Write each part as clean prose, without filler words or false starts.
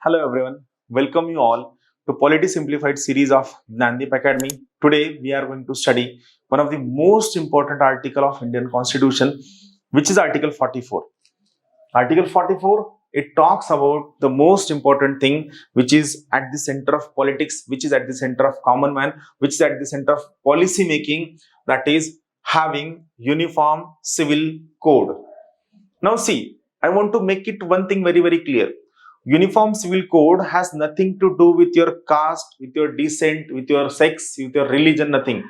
Hello everyone, welcome you all to Polity Simplified series of Dnyanadeep Academy. Today we are going to study one of the most important article of Indian Constitution, which is Article 44. Article 44, it talks about the most important thing which is at the center of politics, which is at the center of common man, which is at the center of policy making, that is having uniform civil code. Now see, I want to make it one thing very clear. Uniform civil code has nothing to do with your caste, with your descent, with your sex, with your religion, nothing.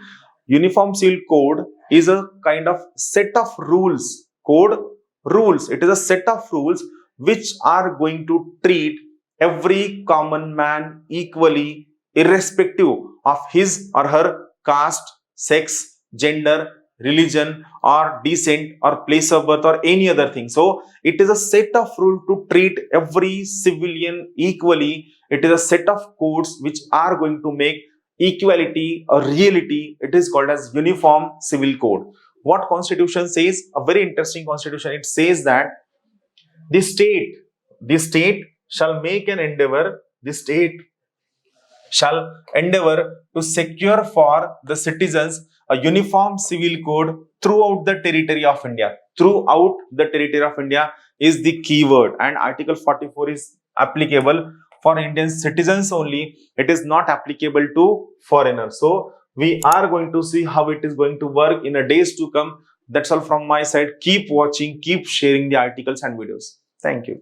Uniform civil code is a kind of set of rules. Code rules. It is a set of rules which are going to treat every common man equally, irrespective of his or her caste, sex, gender, religion, or descent, or place of birth, or any other thing. So it is a set of rules to treat every civilian equally. It is a set of codes which are going to make equality a reality. It is called as Uniform Civil Code. What Constitution says? A very interesting Constitution. It says that the state shall make an endeavor. The state shall endeavor to secure for the citizens a uniform civil code throughout the territory of India. Throughout the territory of India is the key word, and Article 44 is applicable for Indian citizens only. It is not applicable to foreigners. So we are going to see how it is going to work in the days to come. That's all from my side. Keep watching, keep sharing the articles and videos. Thank you.